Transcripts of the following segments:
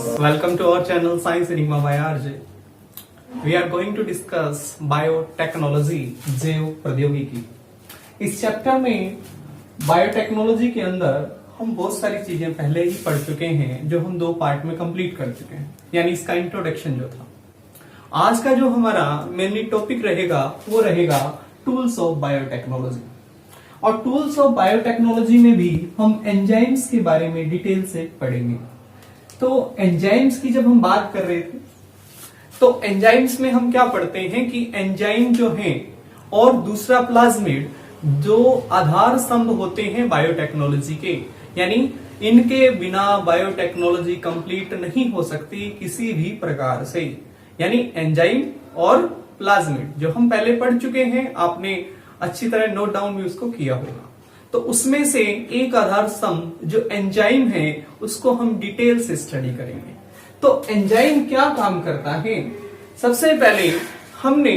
Welcome to our channel Science Enigma by RJ. We are going to discuss biotechnology, जैव प्रौद्योगिकी। इस chapter में biotechnology के अंदर हम बहुत सारी चीजें पहले ही पढ़ चुके हैं, जो हम 2 पार्ट में कंप्लीट कर चुके हैं, यानी इसका इंट्रोडक्शन जो था। आज का जो हमारा मेनली टॉपिक रहेगा वो रहेगा टूल्स ऑफ बायोटेक्नोलॉजी। और टूल्स ऑफ बायोटेक्नोलॉजी में भी हम एंजाइम्स के बारे में डिटेल से पढ़ेंगे। तो एंजाइम्स की जब हम बात कर रहे थे तो एंजाइम्स में हम क्या पढ़ते हैं कि एंजाइम जो हैं और दूसरा प्लाज्मिड जो आधार स्तंभ होते हैं बायोटेक्नोलॉजी के, यानी इनके बिना बायोटेक्नोलॉजी कंप्लीट नहीं हो सकती किसी भी प्रकार से। यानी एंजाइम और प्लाज्मिड जो हम पहले पढ़ चुके हैं, आपने अच्छी तरह नोट डाउन भी उसको किया होगा। तो उसमें से एक आधार स्तंभ जो एंजाइम है उसको हम डिटेल से स्टडी करेंगे। तो एंजाइम क्या काम करता है? सबसे पहले हमने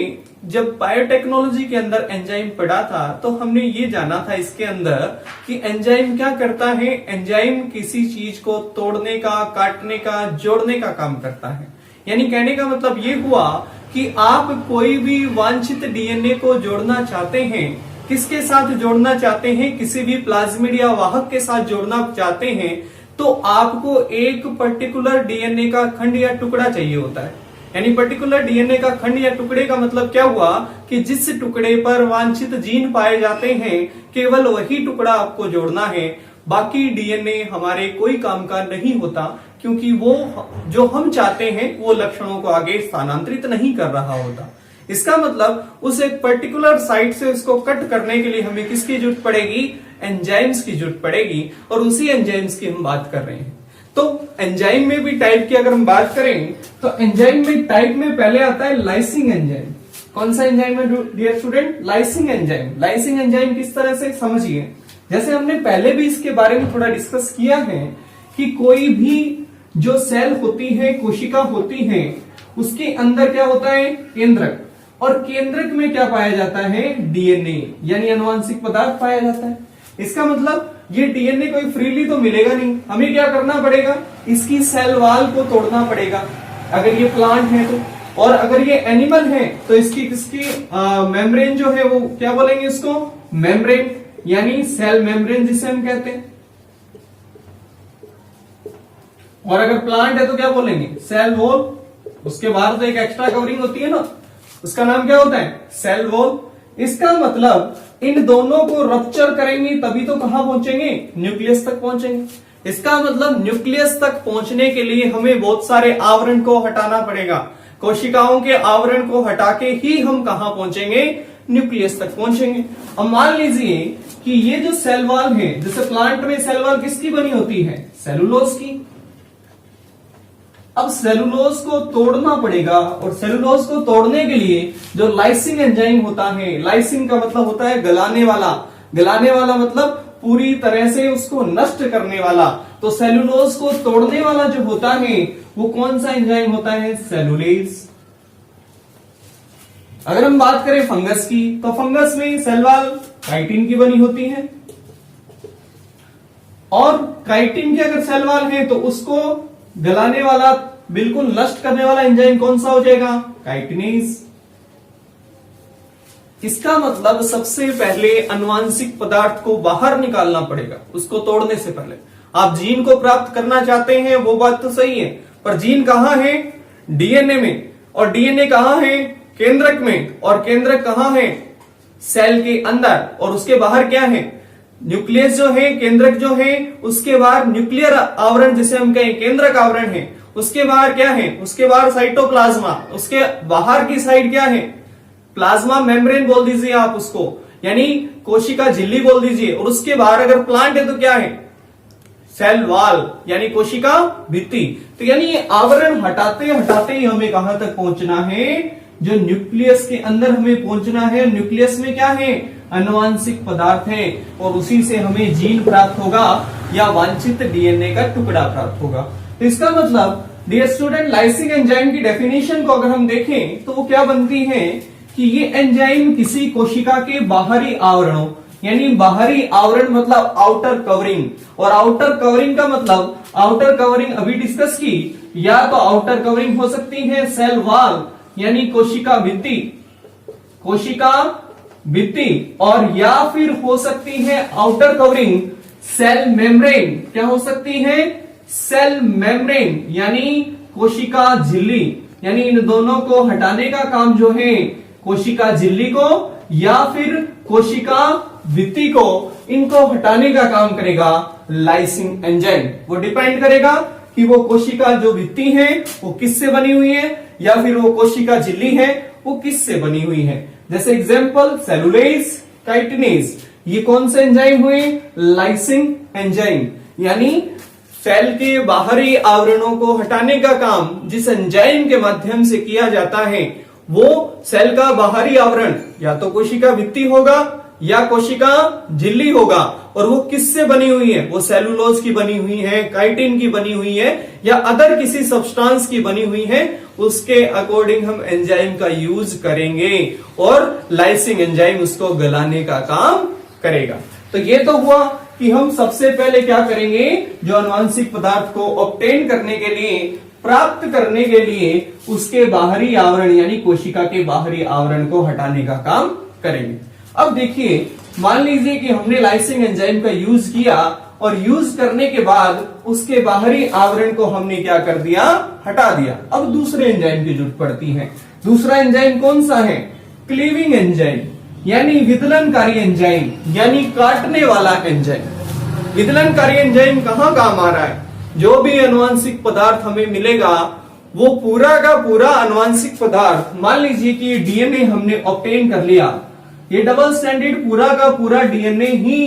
जब बायोटेक्नोलॉजी के अंदर एंजाइम पढ़ा था तो हमने ये जाना था इसके अंदर कि एंजाइम क्या करता है। एंजाइम किसी चीज को तोड़ने का, काटने का, जोड़ने का काम करता है। यानी कहने का मतलब ये हुआ कि आप कोई भी वांछित डीएनए को जोड़ना चाहते हैं, किसके साथ जोड़ना चाहते हैं, किसी भी प्लाज्मिड या वाहक के साथ जोड़ना चाहते हैं, तो आपको एक पर्टिकुलर डीएनए का खंड या टुकड़ा चाहिए होता है। यानी पर्टिकुलर डीएनए का खंड या टुकड़े का मतलब क्या हुआ कि जिस टुकड़े पर वांछित जीन पाए जाते हैं केवल वही टुकड़ा आपको जोड़ना है। बाकी डीएनए हमारे कोई काम का नहीं होता, क्योंकि वो जो हम चाहते हैं वो लक्षणों को आगे स्थानांतरित नहीं कर रहा होता। इसका मतलब उस एक पर्टिकुलर साइट से उसको कट करने के लिए हमें किसकी जरूरत पड़ेगी? एंजाइम्स की जरूरत पड़ेगी। और उसी एंजाइम्स की हम बात कर रहे हैं। तो एंजाइम में भी टाइप की अगर हम बात करें तो एंजाइम में टाइप में पहले आता है लाइसिंग एंजाइम। कौन सा एंजाइम है dear student? Lysing enzyme. Lysing enzyme किस तरह से समझिए, जैसे हमने पहले भी इसके बारे में थोड़ा डिस्कस किया है कि कोई भी जो सेल होती है, कोशिका होती है, उसके अंदर क्या होता है? केंद्रक। और केंद्रक में क्या पाया जाता है? डीएनए, यानी आनुवंशिक पदार्थ पाया जाता है। इसका मतलब ये डीएनए कोई फ्रीली तो मिलेगा नहीं, हमें क्या करना पड़ेगा? इसकी सेल वॉल को तोड़ना पड़ेगा अगर ये प्लांट है तो। और अगर ये एनिमल है तो इसकी मेम्ब्रेन जो है वो क्या बोलेंगे इसको? मेम्ब्रेन, यानी सेल मेम्ब्रेन जिसे हम कहते हैं। और अगर प्लांट है तो क्या बोलेंगे? Cell wall. उसके बाहर तो एक एक्स्ट्रा कवरिंग होती है ना, उसका नाम क्या होता है? Cell wall. इसका मतलब इन दोनों को रप्चर करेंगे तभी तो कहां पहुंचेंगे? न्यूक्लियस तक पहुंचेंगे। इसका मतलब न्यूक्लियस तक पहुंचने के लिए हमें बहुत सारे आवरण को हटाना पड़ेगा। कोशिकाओं के आवरण को हटा के ही हम कहां पहुंचेंगे? न्यूक्लियस तक पहुंचेंगे। अब मान लीजिए कि ये जो सेल वॉल है, जैसे प्लांट में सेल वॉल किसकी बनी होती है? सेलुलोज की। अब सेलुलोज को तोड़ना पड़ेगा, और सेलुलोज को तोड़ने के लिए जो लाइसिंग एंजाइम होता है, लाइसिंग का मतलब होता है गलाने वाला। गलाने वाला मतलब पूरी तरह से उसको नष्ट करने वाला। तो सेलुलोज को तोड़ने वाला जो होता है वो कौन सा एंजाइम होता है? सेलुलेज। अगर हम बात करें फंगस की तो फंगस में सेल वॉल काइटिन की बनी होती है, और काइटिन की अगर सेल वॉल है तो उसको गलाने वाला, बिल्कुल नष्ट करने वाला एंजाइम कौन सा हो जाएगा? काइटिनेज। इसका मतलब सबसे पहले आनुवंशिक पदार्थ को बाहर निकालना पड़ेगा उसको तोड़ने से पहले। आप जीन को प्राप्त करना चाहते हैं वो बात तो सही है, पर जीन कहां है? डीएनए में। और डीएनए कहां है? केंद्रक में। और केंद्रक कहां है? सेल के अंदर। और उसके बाहर क्या है? न्यूक्लियस जो है, केंद्रक जो है, उसके बाहर न्यूक्लियर आवरण जिसे हम कहें केंद्रक आवरण है। उसके बाहर क्या है? उसके बाहर साइटोप्लाज्मा। उसके बाहर की साइड क्या है? प्लाज्मा मेम्ब्रेन बोल दीजिए आप उसको, यानी कोशिका झिल्ली बोल दीजिए। और उसके बाहर अगर प्लांट है तो क्या है? सेल वॉल, यानी कोशिका भित्ति। तो यानी ये आवरण हटाते हटाते ही हमें कहां तक पहुंचना है? जो न्यूक्लियस के अंदर हमें पहुंचना है। न्यूक्लियस में क्या है? आनुवंशिक पदार्थ है, और उसी से हमें जीन प्राप्त होगा या वांछित डीएनए का टुकड़ा प्राप्त होगा। तो इसका मतलब डियर स्टूडेंट, लाइसिंग एंजाइम की डेफिनेशन को अगर हम देखें तो वो क्या बनती है कि ये एंजाइम किसी कोशिका के बाहरी आवरणों, यानी बाहरी आवरण मतलब आउटर कवरिंग, और आउटर कवरिंग का मतलब आउटर कवरिंग अभी डिस्कस की, या तो आउटर कवरिंग हो सकती है सेल वॉल यानी कोशिका भित्ति, कोशिका भित्ति, और या फिर हो सकती है आउटर कवरिंग सेल मेम्ब्रेन। क्या हो सकती है? सेल मेम्ब्रेन यानी कोशिका झिल्ली। यानी इन दोनों को हटाने का काम जो है कोशिका झिल्ली को या फिर कोशिका भित्ति को, इनको हटाने का काम करेगा लाइसिन एंजाइम। वो डिपेंड करेगा कि वो कोशिका जो भित्ति है वो किससे बनी हुई है या फिर वो कोशिका झिल्ली है वो किससे बनी हुई है। जैसे एग्जांपल सेलुलेज, काइटिनेज, ये कौन से एंजाइम हुए? Lysine enzyme. यानी सेल के बाहरी आवरणों को हटाने का काम जिस एंजाइम के माध्यम से किया जाता है वो सेल का बाहरी आवरण या तो कोशिका भित्ति होगा या कोशिका झिल्ली होगा, और वो किससे बनी हुई है? वो सेलुलोज की बनी हुई है, काइटिन की बनी हुई है या अदर किसी सब्सटेंस की बनी हुई है, उसके अकॉर्डिंग हम एंजाइम का यूज करेंगे और लाइसिंग एंजाइम उसको गलाने का काम करेगा। तो ये तो हुआ कि हम सबसे पहले क्या करेंगे, जो आनुवंशिक पदार्थ को ऑब्टेन करने के लिए, प्राप्त करने के लिए उसके बाहरी आवरण यानी कोशिका के बाहरी आवरण को हटाने का काम करेंगे। अब देखिए, मान लीजिए कि हमने लाइसिंग एंजाइम का यूज किया और यूज करने के बाद उसके बाहरी आवरण को हमने क्या कर दिया? हटा दिया। अब दूसरे एंजाइम की जरूरत पड़ती है। दूसरा एंजाइम कौन सा है? क्लीविंग एंजाइम यानी विदलनकारी एंजाइम यानी काटने वाला एंजाइम। विदलनकारी एंजाइम कहां काम आ रहा है? जो भी आनुवंशिक पदार्थ हमें मिलेगा वो पूरा का पूरा आनुवंशिक पदार्थ, मान लीजिए कि डीएनए हमने ऑब्टेन कर लिया, ये डबल स्टैंडर्ड पूरा का पूरा डीएनए ही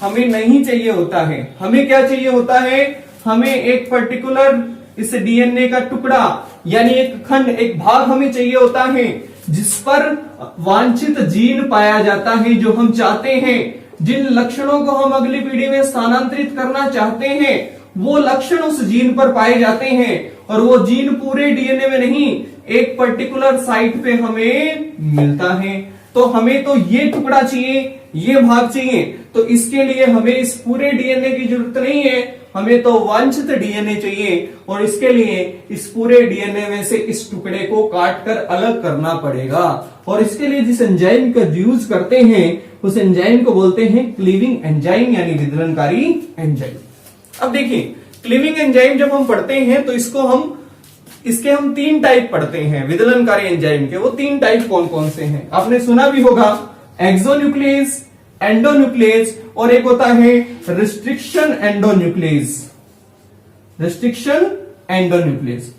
हमें नहीं चाहिए होता है। हमें क्या चाहिए होता है? हमें एक पर्टिकुलर इस डीएनए का टुकड़ा यानी एक खंड, एक भाग हमें चाहिए होता है जिस पर वांछित जीन पाया जाता है जो हम चाहते हैं। जिन लक्षणों को हम अगली पीढ़ी में स्थानांतरित करना चाहते हैं वो लक्षण उस जीन पर पाए जाते हैं, और वो जीन पूरे डीएनए में नहीं, एक पर्टिकुलर साइट पे हमें मिलता है। तो हमें तो ये टुकड़ा चाहिए, ये भाग चाहिए, तो इसके लिए हमें इस पूरे डीएनए की जरूरत नहीं है, हमें तो वांछित डीएनए चाहिए, और इसके लिए इस पूरे डीएनए में से इस टुकड़े को काट कर अलग करना पड़ेगा। और इसके लिए जिस एंजाइम का यूज करते हैं उस एंजाइम को बोलते हैं क्लीविंग एंजाइम यानी विदलनकारी एंजाइम। अब देखिए, क्लीविंग एंजाइम जब हम पढ़ते हैं तो इसके हम 3 टाइप पढ़ते हैं विदलनकारी एंजाइम के। वो 3 टाइप कौन कौन से हैं? आपने सुना भी होगा, एक्सोन्यूक्लियस, एंडोन्यूक्लियस, और एक होता है रिस्ट्रिक्शन एंडोन्यूक्लियस। Restriction endonuclease.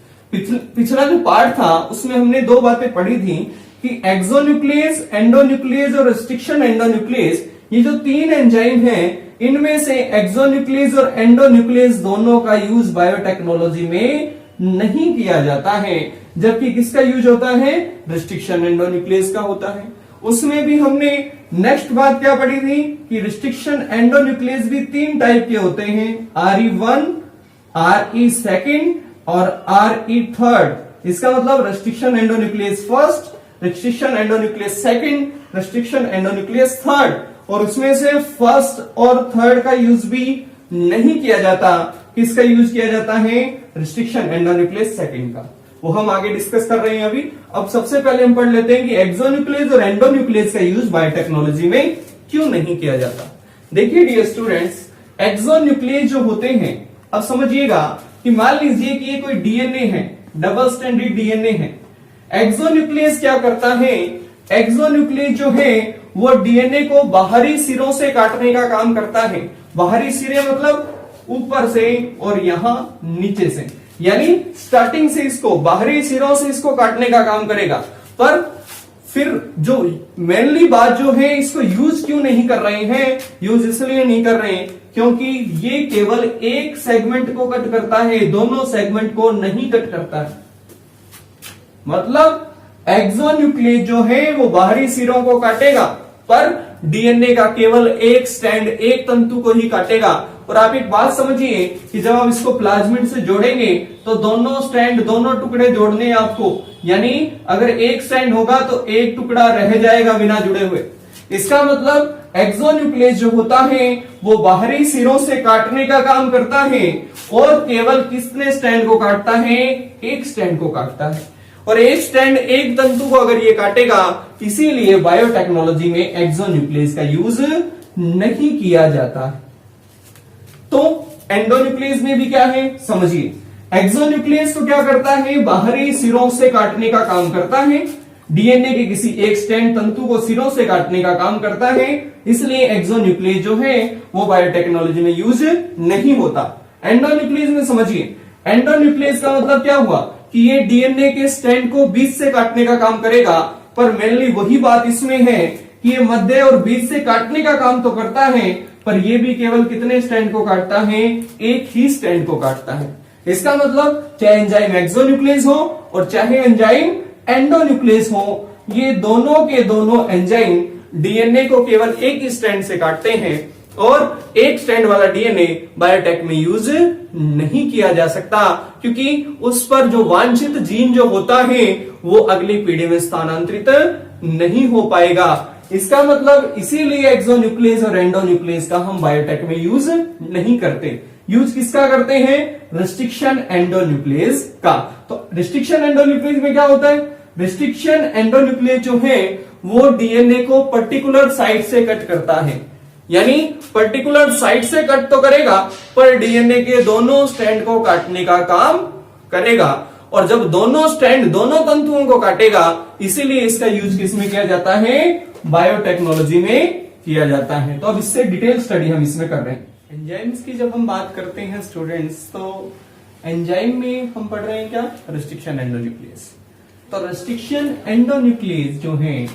पिछला जो पार्ट था उसमें हमने 2 बातें पढ़ी थी कि एक्सोन्यूक्लियस, एंडोन्यूक्लियस और रिस्ट्रिक्शन एंडोन्यूक्लियस, ये जो 3 एंजाइम हैं इनमें से एक्सोन्यूक्लियस और एंडोन्यूक्लियस दोनों का यूज बायोटेक्नोलॉजी में नहीं किया जाता है, जबकि किसका यूज होता है? रिस्ट्रिक्शन एंडोन्यूक्लियस का होता है। उसमें भी हमने नेक्स्ट बात क्या पढ़ी थी कि रिस्ट्रिक्शन एंडोन्यूक्लियस भी 3 टाइप के होते हैं, RE1, RE2 और RE3। इसका मतलब restriction endonuclease first, restriction endonuclease second, restriction endonuclease third, और उसमें से फर्स्ट और थर्ड का यूज भी नहीं किया जाता। किसका यूज किया जाता है? रिस्ट्रिक्शन एंडोन्यूक्लियस सेकंड का। वो हम आगे डिस्कस कर रहे हैं अभी। अब सबसे पहले हम पढ़ लेते हैं कि एक्सोन्यूक्लियस और एंडोन्यूक्लियस का यूज बायोटेक्नोलॉजी में क्यों नहीं किया जाता। देखिए डियर स्टूडेंट्स, एक्सोन्यूक्लियस जो होते हैं, अब समझिएगा कि मान लीजिए कि ये कोई डीएनए है, डबल स्टैंडर्ड डीएनए है। एक्सोन्यूक्लियस क्या करता है? एक्सोन्यूक्लियस जो है वो डीएनए को बाहरी सिरों से काटने का काम करता है। बाहरी सिरे मतलब ऊपर से और यहां नीचे से, यानी स्टार्टिंग से इसको बाहरी सिरों से इसको काटने का काम करेगा। पर फिर जो मेनली बात जो है, इसको यूज क्यों नहीं कर रहे हैं? यूज इसलिए नहीं कर रहे हैं क्योंकि ये केवल एक सेगमेंट को कट करता है, दोनों सेगमेंट को नहीं कट करता है। मतलब एक्सोन्यूक्लियस जो है वो बाहरी सिरों को काटेगा पर डीएनए का केवल एक स्टैंड, एक तंतु को ही काटेगा। और आप एक बात समझिए कि जब हम इसको प्लाज्मिड से जोड़ेंगे तो दोनों स्टैंड, दोनों टुकड़े जोड़ने हैं आपको, यानी अगर एक स्टैंड होगा तो एक टुकड़ा रह जाएगा बिना जुड़े हुए। इसका मतलब एक्सोन्यूक्लियस जो होता है वो बाहरी सिरों से काटने का काम करता है और केवल किसने स्ट्रैंड को काटता है, एक स्ट्रैंड को काटता है। और एक स्ट्रैंड एक तंतु को अगर ये काटेगा, इसीलिए बायोटेक्नोलॉजी में एक्सोन्यूक्लियस का यूज नहीं किया जाता है। तो एंडोन्यूक्लियस में भी क्या है समझिए, एक्सोन्यूक्लियस तो क्या करता है, बाहरी सिरों से काटने का काम करता है, डीएनए के किसी एक स्ट्रैंड तंतु को सिरों से काटने का काम करता है, इसलिए एक्सोन्यूक्लियस जो है वो बायोटेक्नोलॉजी में यूज नहीं होता। एंडोन्यूक्लियस में समझिए, एंडोन्यूक्लियस का मतलब क्या हुआ कि ये डीएनए के स्ट्रैंड को बीच से काटने का काम करेगा, पर मेनली वही बात इसमें है कि ये मध्य और बीच से काटने का काम तो करता है, पर ये भी केवल कितने स्ट्रैंड को काटता है, एक ही स्ट्रैंड को काटता है। इसका मतलब चाहे एंजाइम एक्सोन्यूक्लियस हो और चाहे एंजाइम एंडोन्यूक्लियस हो, ये दोनों के दोनों एंजाइम डीएनए को केवल एक स्ट्रैंड से काटते हैं और एक स्ट्रैंड वाला डीएनए बायोटेक में यूज नहीं किया जा सकता, क्योंकि उस पर जो वांछित जीन जो होता है वो अगली पीढ़ी में स्थानांतरित नहीं हो पाएगा। इसका मतलब इसीलिए एक्सोन्यूक्लियस और एंडोन्यूक्लियस का हम बायोटेक में यूज नहीं करते। यूज किसका करते हैं, रिस्ट्रिक्शन एंडोन्यूक्लियस का। तो रिस्ट्रिक्शन एंडोन्यूक्लियस में क्या होता है, रिस्ट्रिक्शन एंडोन्यूक्लियस जो है वो डीएनए को पर्टिकुलर साइट से कट करता है, यानी पर्टिकुलर साइट से कट तो करेगा पर डीएनए के दोनों स्ट्रैंड को काटने का काम करेगा। और जब दोनों स्ट्रैंड दोनों तंतुओं को काटेगा, इसीलिए इसका यूज किसमें किया जाता है, बायोटेक्नोलॉजी में किया जाता है। तो अब इससे डिटेल स्टडी हम इसमें कर रहे हैं। एंजाइम्स की जब हम बात करते हैं स्टूडेंट्स, तो एंजाइम में हम पढ़ रहे हैं क्या, रिस्ट्रिक्शन एंडोन्यूक्लियस। तो रिस्ट्रिक्शन एंडोन्यूक्लियस जो है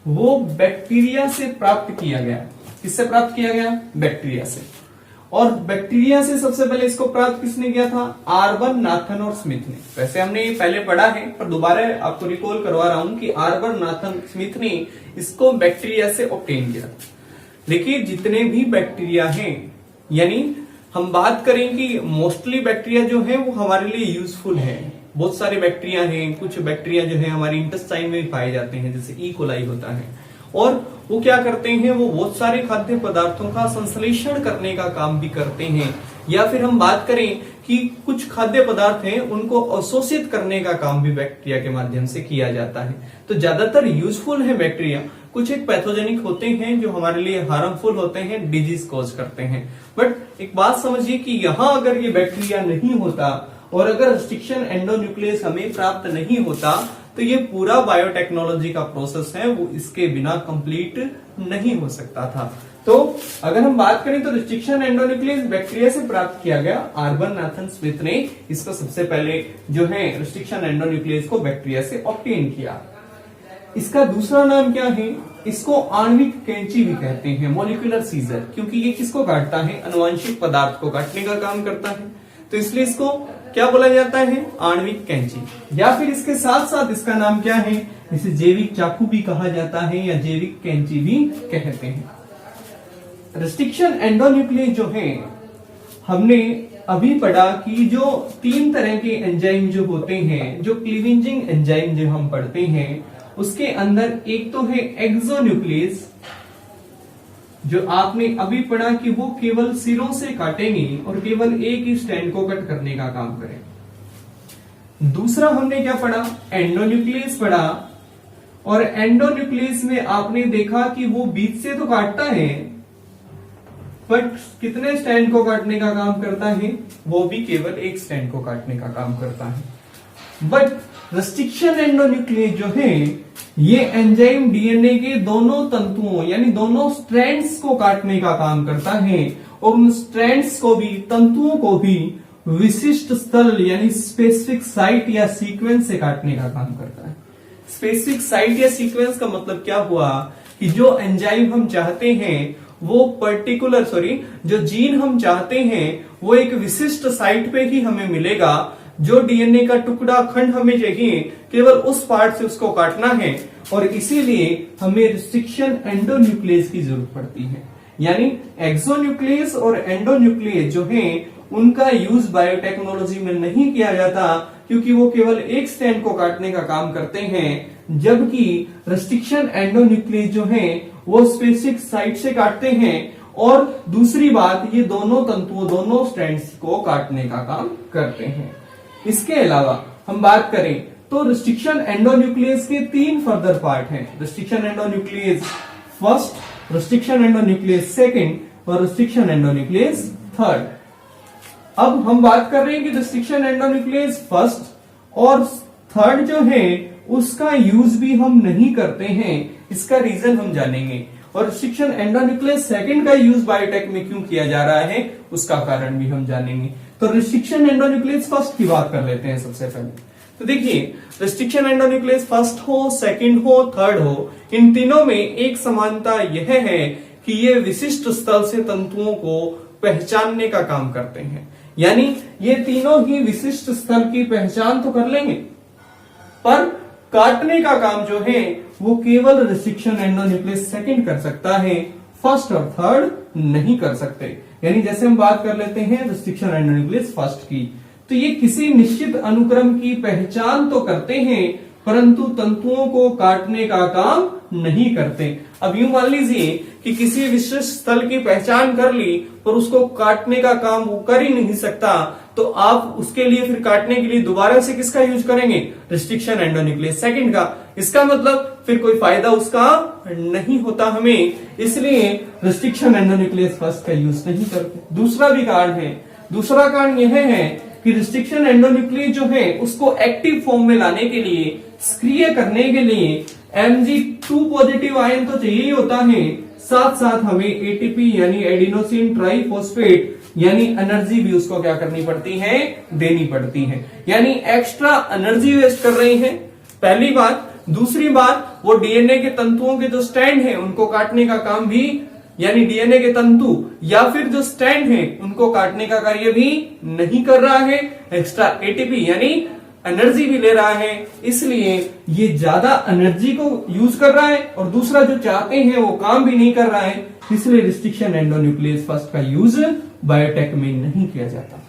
वो बैक्टीरिया से प्राप्त किया गया। किससे प्राप्त किया गया, बैक्टीरिया से। और बैक्टीरिया से सबसे पहले इसको प्राप्त किसने किया था, आर्बन, नाथन और स्मिथ ने। वैसे हमने ये पहले पढ़ा है, पर दोबारा आपको रिकॉल करवा रहा हूं कि आर्बन, नाथन, स्मिथ ने इसको बैक्टीरिया से ऑब्टेन किया। देखिए जितने भी बैक्टीरिया हैं, यानी हम बात करें कि मोस्टली बैक्टीरिया जो है वो हमारे लिए यूजफुल है। बहुत सारे बैक्टीरिया हैं, कुछ बैक्टीरिया जो है हमारी इंटेस्टाइन में भी पाए जाते हैं, जैसे ई कोलाई होता है, और वो क्या करते हैं, वो बहुत सारे खाद्य पदार्थों का संश्लेषण करने का काम भी करते हैं। या फिर हम बात करें कि कुछ खाद्य पदार्थ हैं उनको अवशोषित करने का काम भी बैक्टीरिया के माध्यम से किया जाता है। तो ज्यादातर यूजफुल है बैक्टीरिया। कुछ एक पैथोजेनिक होते हैं जो हमारे लिए हार्मफुल होते हैं, डिजीज कॉज करते हैं। बट एक बात समझिए कि यहां अगर ये बैक्टीरिया नहीं होता और अगर रिस्ट्रिक्शन एंडोन्यूक्लियस हमें प्राप्त नहीं होता, तो ये पूरा बायोटेक्नोलॉजी का प्रोसेस है वो इसके बिना कंप्लीट नहीं हो सकता था। तो अगर हम बात करें तो रिस्ट्रिक्शन एंडोन्यूक्लियस बैक्टीरिया से प्राप्त किया गया। आर्बन, नाथन, स्मिथ ने इसको सबसे पहले जो है रिस्ट्रिक्शन एंडोन्यूक्लियस को बैक्टीरिया से ऑब्टेन किया। इसका दूसरा नाम क्या है, इसको आणविक कैंची भी कहते हैं, मॉलिक्यूलर सीजर, क्योंकि ये किसको काटता है, अनुवांशिक पदार्थ को काटने का काम करता है। तो इसलिए इसको क्या बोला जाता है, आणविक कैंची। या फिर इसके साथ साथ इसका नाम क्या है, इसे जैविक चाकू भी कहा जाता है या जैविक कैंची भी कहते हैं। रिस्ट्रिक्शन एंडोन्यूक्लियस जो है, हमने अभी पढ़ा कि जो 3 तरह के एंजाइम जो होते हैं, जो क्लीवेजिंग एंजाइम जो हम पढ़ते हैं, उसके अंदर एक तो है एक्सोन्यूक्लियस, जो आपने अभी पढ़ा कि वो केवल सिरों से काटेंगे और केवल एक ही स्ट्रैंड को कट करने का काम करें। दूसरा हमने क्या पढ़ा, एंडोन्यूक्लियस पढ़ा, और एंडोन्यूक्लियस में आपने देखा कि वो बीच से तो काटता है, बट कितने स्ट्रैंड को काटने का काम करता है, वो भी केवल एक स्ट्रैंड को काटने का काम करता है। बट रिस्ट्रिक्शन एंडोन्यूक्लियस जो है, ये एंजाइम डीएनए के दोनों तंतुओं यानी दोनों स्ट्रैंड्स को काटने का काम करता है, और उन स्ट्रैंड्स को भी, तंतुओं को भी विशिष्ट स्थल यानी स्पेसिफिक साइट या सीक्वेंस से काटने का काम करता है। स्पेसिफिक साइट या सीक्वेंस का मतलब क्या हुआ कि जो एंजाइम हम चाहते हैं वो पर्टिकुलर जो जीन हम चाहते हैं वो एक विशिष्ट साइट पे ही हमें मिलेगा। जो डीएनए का टुकड़ा खंड हमें चाहिए, केवल उस पार्ट से उसको काटना है, और इसीलिए हमें रिस्ट्रिक्शन एंडोन्यूक्लियस की जरूरत पड़ती है। यानी एक्सोन्यूक्लियस और एंडोन्यूक्लियस जो हैं, उनका यूज बायोटेक्नोलॉजी में नहीं किया जाता, क्योंकि वो केवल एक स्ट्रैंड को काटने का काम करते हैं, जबकि रिस्ट्रिक्शन एंडोन्यूक्लियस जो है वो स्पेसिफिक साइट से काटते हैं, और दूसरी बात ये दोनों तंतुओं दोनों स्ट्रैंड्स को काटने का काम करते हैं। इसके अलावा हम बात करें तो रिस्ट्रिक्शन एंडोन्यूक्लियस के 3 फर्दर पार्ट हैं। Restriction endonuclease first, restriction endonuclease second और रिस्ट्रिक्शन एंडोन्यूक्लियस थर्ड। अब हम बात कर रहे हैं कि रिस्ट्रिक्शन एंडोन्यूक्लियस फर्स्ट और थर्ड जो है उसका यूज भी हम नहीं करते हैं, इसका रीजन हम जानेंगे। और रिस्ट्रिक्शन एंडोन्यूक्लियस सेकंड का यूज बायोटेक में क्यों किया जा रहा है उसका कारण भी हम जानेंगे। तो रिस्ट्रिक्शन एंडोन्यूक्लियस फर्स्ट की बात कर लेते हैं सबसे पहले। तो देखिए, रिस्ट्रिक्शन एंडोन्यूक्लियस फर्स्ट हो, सेकंड हो, थर्ड हो, इन तीनों में एक समानता यह है कि ये विशिष्ट स्थल से तंतुओं को पहचानने का काम करते हैं। यानी ये तीनों ही विशिष्ट स्थल की पहचान तो कर लेंगे, पर काटने का काम जो है वो केवल रिस्ट्रिक्शन एंडोन्यूक्लियस सेकंड कर सकता है, फर्स्ट और थर्ड नहीं कर सकते। यानी जैसे हम बात कर लेते हैं रिस्ट्रिक्शन एंडोन्यूक्लियस फर्स्ट की, तो ये किसी निश्चित अनुक्रम की पहचान तो करते हैं परंतु तंतुओं को काटने का काम नहीं करते। अब यूं मान लीजिए कि किसी विशिष्ट स्थल की पहचान कर ली पर उसको काटने का काम वो कर ही नहीं सकता, तो आप उसके लिए फिर काटने के लिए दोबारा से किसका यूज करेंगे? रिस्ट्रिक्शन एंडोन्यूक्लियस सेकंड का। इसका मतलब फिर कोई फायदा उसका नहीं होता हमें, इसलिए रिस्ट्रिक्शन एंडोन्यूक्लियस फर्स्ट का यूज नहीं करते। दूसरा भी कारण है, दूसरा कारण यह है कि रिस्ट्रिक्शन एंडोन्यूक्लियस जो है उसको एक्टिव फॉर्म में लाने के लिए, सक्रिय करने के लिए Mg2 पॉजिटिव आयन तो चाहिए ही होता है, साथ साथ हमें एटीपी यानी एडिनोसिन ट्राइफॉस्फेट यानी एनर्जी भी उसको क्या करनी पड़ती है? देनी पड़ती है। यानी एक्स्ट्रा एनर्जी वेस्ट कर रहे हैं, पहली बात। दूसरी बात, वो डीएनए के तंतुओं के जो स्टैंड है उनको काटने का काम भी, यानी डीएनए के तंतु या फिर जो स्टैंड है उनको काटने का कार्य भी नहीं कर रहा है, एक्स्ट्रा एटीपी यानी एनर्जी भी ले रहा है, इसलिए ये ज्यादा एनर्जी को यूज कर रहा है, और दूसरा जो चाहते हैं वो काम भी नहीं कर रहा है, इसलिए रिस्ट्रिक्शन एंडोन्यूक्लियस फर्स्ट का यूज बायोटेक में नहीं किया जाता।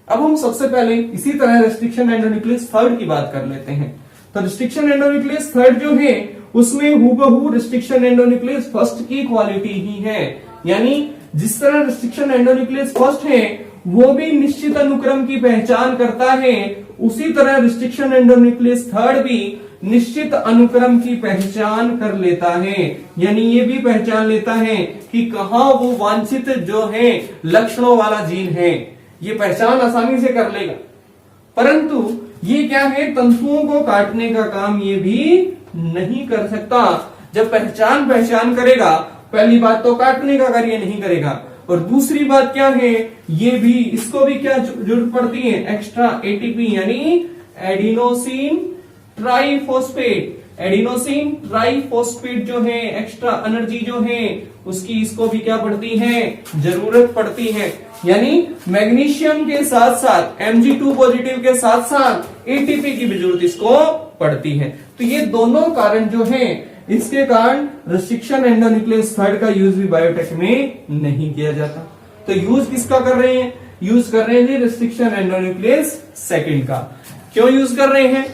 अब हम सबसे पहले इसी तरह रिस्ट्रिक्शन एंडोन्यूक्लियस थर्ड की बात कर लेते हैं। तो रिस्ट्रिक्शन एंडोन्यूक्लियस थर्ड जो है उसमें हूबहू रिस्ट्रिक्शन एंडोन्यूक्लियस फर्स्ट की क्वालिटी ही है। यानी जिस तरह रिस्ट्रिक्शन एंडोन्यूक्लियस फर्स्ट है वो भी निश्चित अनुक्रम की पहचान करता है, उसी तरह रिस्ट्रिक्शन एंडोन्यूक्लियस थर्ड भी निश्चित अनुक्रम की पहचान कर लेता है। यानी ये भी पहचान लेता है कि कहां वो वांछित जो है लक्षणों वाला जीन है, ये पहचान आसानी से कर लेगा। परंतु ये क्या है, तंतुओं को काटने का काम ये भी नहीं कर सकता। जब पहचान करेगा, पहली बात तो काटने का कार्य नहीं करेगा, और दूसरी बात क्या है, ये भी इसको भी क्या जरूरत पड़ती है? एक्स्ट्रा एटीपी यानी एडिनोसिन ट्राइफॉस्फेट। एडिनोसिन ट्राइफॉस्फेट जो है, एक्स्ट्रा एनर्जी जो है उसकी इसको भी क्या पड़ती है? जरूरत पड़ती है। यानी मैग्नीशियम के साथ साथ Mg2 पॉजिटिव के साथ साथ एटीपी की भी जरूरत इसको पड़ती है। तो ये दोनों कारण जो है, इसके कारण रिस्ट्रिक्शन एंडोन्यूक्लियस थर्ड का यूज भी बायोटेक में नहीं किया जाता। तो यूज किसका कर रहे हैं? यूज कर रहे हैं रिस्ट्रिक्शन एंडोन्यूक्लियस सेकंड का। क्यों यूज कर रहे हैं?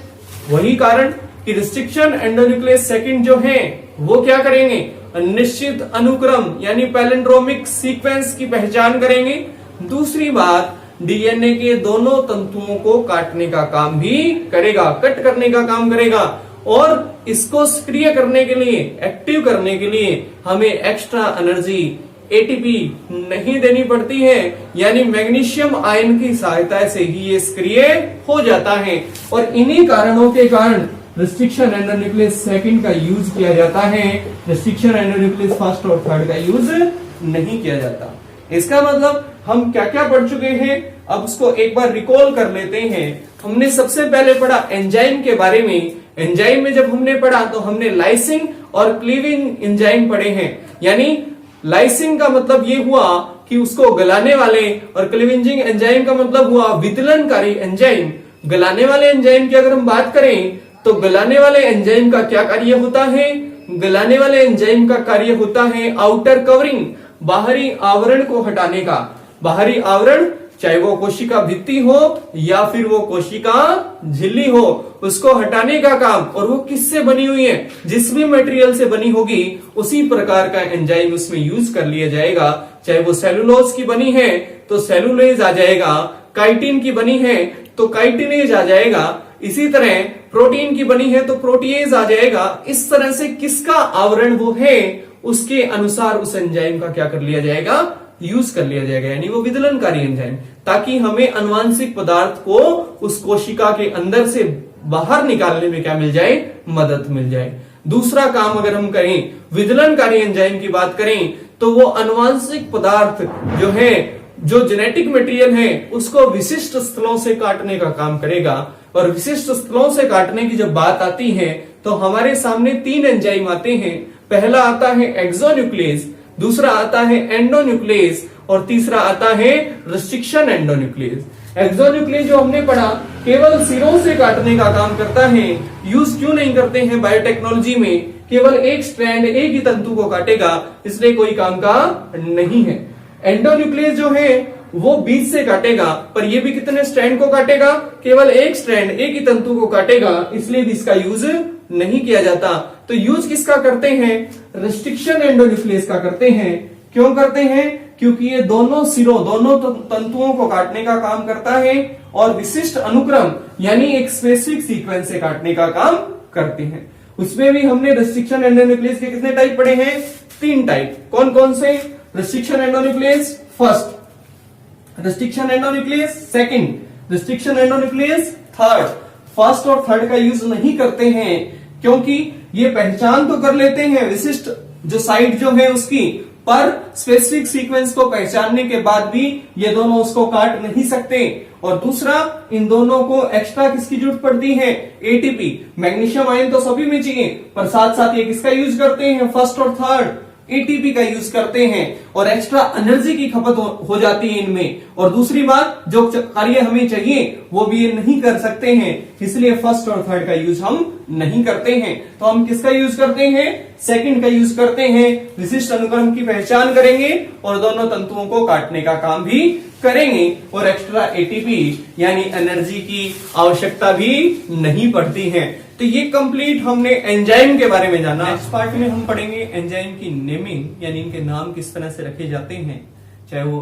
वही कारण कि रिस्ट्रिक्शन एंडोन्यूक्लियस सेकंड जो है वो क्या करेंगे? निश्चित अनुक्रम यानी पैलिंड्रोमिक सीक्वेंस की पहचान करेंगे। दूसरी बात, डीएनए के दोनों तंतुओं को काटने का काम भी करेगा, कट करने का काम करेगा, और इसको सक्रिय करने के लिए, एक्टिव करने के लिए हमें एक्स्ट्रा एनर्जी एटीपी नहीं देनी पड़ती है। यानी मैग्नीशियम आयन की सहायता से ही ये सक्रिय हो जाता है, और इन्हीं कारणों के कारण रिस्ट्रिक्शन एंडोन्यूक्लियस सेकंड का यूज किया जाता है, रिस्ट्रिक्शन एंडोन्यूक्लियस फर्स्ट और थर्ड का यूज नहीं किया जाता। इसका मतलब हम क्या क्या पढ़ चुके हैं, अब उसको एक बार रिकॉल कर लेते हैं। हमने सबसे पहले पढ़ा एंजाइम के बारे में। एंजाइम में जब हमने पढ़ा तो हमने लाइसिंग और क्लीविंग एंजाइम पढ़े हैं। यानी लाइसिंग का मतलब ये हुआ कि उसको गलाने वाले, और क्लीविंजिंग एंजाइम का मतलब हुआ विदलनकारी एंजाइम। गलाने वाले एंजाइम की अगर हम बात करें तो गलाने वाले एंजाइम का क्या कार्य होता है? गलाने वाले एंजाइम का कार्य होता है आउटर कवरिंग, बाहरी आवरण को हटाने का। बाहरी आवरण चाहे वो कोशिका भित्ति हो या फिर वो कोशिका झिल्ली हो, उसको हटाने का काम, और वो किससे बनी हुई है, जिस भी मटेरियल से बनी होगी उसी प्रकार का एंजाइम उसमें यूज कर लिया जाएगा। चाहे वो सेलुलोज की बनी है तो सेलुलेज आ जाएगा, काइटिन की बनी है तो काइटिनेज आ जाएगा, इसी तरह प्रोटीन की बनी है तो प्रोटीएज आ जाएगा। इस तरह से किसका आवरण वो है उसके अनुसार उस एंजाइम का क्या कर लिया जाएगा, यूज कर लिया जाएगा, यानी वो विदलनकारी एंजाइम, ताकि हमें अनुवांशिक पदार्थ को उस कोशिका के अंदर से बाहर निकालने में क्या मिल जाए, मदद मिल जाए। दूसरा काम अगर हम करें विदलनकारी एंजाइम की बात करें तो वो अनुवांशिक पदार्थ जो है, जो जेनेटिक मटेरियल है, उसको विशिष्ट स्थलों से काटने का काम करेगा। और विशिष्ट स्थलों से काटने की जब बात आती है तो हमारे सामने 3 एंजाइम आते हैं। पहला आता है एक्सोन्यूक्लियस, दूसरा आता है एंडोन्यूक्लियस और तीसरा आता है रिस्ट्रिक्शन एंडोन्यूक्लियस। एक्सोन्यूक्लियस जो हमने पढ़ा केवल सिरों से काटने का काम करता है, यूज क्यों नहीं करते हैं बायोटेक्नोलॉजी में, केवल एक स्ट्रैंड एक ही तंतु को काटेगा, इसलिए कोई काम का नहीं है। एंडोन्यूक्लियस जो है वो बीच से काटेगा, पर ये भी कितने स्ट्रैंड को काटेगा, केवल एक स्ट्रैंड एक ही तंतु को काटेगा, इसलिए भी इसका यूज नहीं किया जाता। तो यूज किसका करते हैं, रिस्ट्रिक्शन एंडोन्यूक्लियस का करते हैं। क्यों करते हैं, क्योंकि ये दोनों सिरों, दोनों तंतुओं को काटने का काम करता है और विशिष्ट अनुक्रम यानी एक स्पेसिफिक सीक्वेंस से काटने का काम करते हैं। उसमें भी हमने रिस्ट्रिक्शन एंडोन्यूक्लियस के कितने टाइप पढ़े हैं, 3 टाइप। कौन कौन से, restriction endonuclease first, restriction endonuclease second, restriction endonuclease third. First और थर्ड का यूज नहीं करते हैं क्योंकि ये पहचान तो कर लेते हैं विशिष्ट जो साइट जो है उसकी, पर स्पेसिफिक सीक्वेंस को पहचानने के बाद भी ये दोनों उसको काट नहीं सकते। और दूसरा, इन दोनों को एक्स्ट्रा किसकी जरूरत पड़ती है, एटीपी, मैग्नीशियम आयन तो सभी में चाहिए, पर साथ साथ ये किसका यूज करते हैं, फर्स्ट और थर्ड एटीपी का यूज करते हैं और एक्स्ट्रा एनर्जी की खपत हो जाती है इनमें। और दूसरी बात, जो कार्य हमें चाहिए वो भी ये नहीं कर सकते हैं, इसलिए फर्स्ट और थर्ड का यूज हम नहीं करते हैं। तो हम किसका यूज करते हैं, सेकंड का यूज करते हैं। विशिष्ट अनुक्रम की पहचान करेंगे और दोनों तंतुओं को काटने का काम भी करेंगे और एक्स्ट्रा एटीपी यानी एनर्जी की आवश्यकता भी नहीं पड़ती है। तो ये कंप्लीट हमने एंजाइम के बारे में जाना। नेक्स्ट पार्ट में हम पढ़ेंगे एंजाइम की नेमिंग, यानी इनके नाम किस तरह से रखे जाते हैं, चाहे वो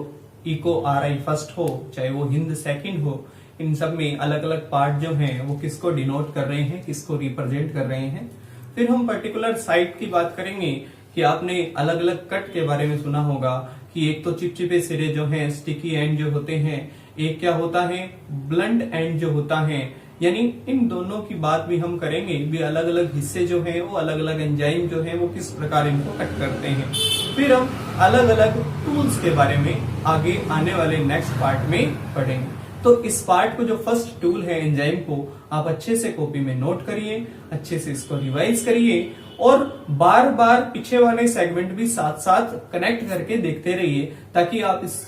इको RI फर्स्ट हो, चाहे वो हिंद सेकंड हो, इन सब में अलग अलग पार्ट जो हैं वो किसको डिनोट कर रहे हैं, किसको रिप्रेजेंट कर रहे हैं। फिर हम पर्टिकुलर साइट की बात करेंगे कि आपने अलग अलग कट के बारे में सुना होगा कि एक तो चिपचिपे सिरे जो हैं, स्टिकी एंड जो होते हैं, एक क्या होता है, ब्लंट एंड जो होता है, यानी इन दोनों की बात भी हम करेंगे। भी अलग अलग हिस्से जो हैं वो अलग अलग एंजाइम जो है वो किस प्रकार इनको कट करते हैं। फिर हम अलग अलग टूल्स के बारे में आगे आने वाले नेक्स्ट पार्ट में पढ़ेंगे। तो इस पार्ट को जो फर्स्ट टूल है एंजाइम को, आप अच्छे से कॉपी में नोट करिए, अच्छे से इसको रिवाइज करिए और बार बार पीछे वाले सेगमेंट भी साथ साथ कनेक्ट करके देखते रहिए, ताकि आप इस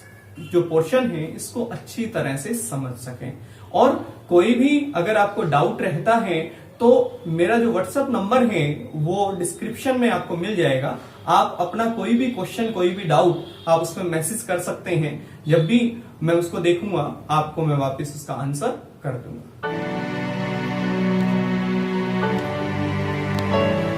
जो पोर्शन है इसको अच्छी तरह से समझ सकें। और कोई भी अगर आपको डाउट रहता है तो मेरा जो व्हाट्सएप नंबर है वो डिस्क्रिप्शन में आपको मिल जाएगा। आप अपना कोई भी क्वेश्चन, कोई भी डाउट आप उसमें मैसेज कर सकते हैं। जब भी मैं उसको देखूंगा आपको मैं वापस उसका आंसर कर दूंगा।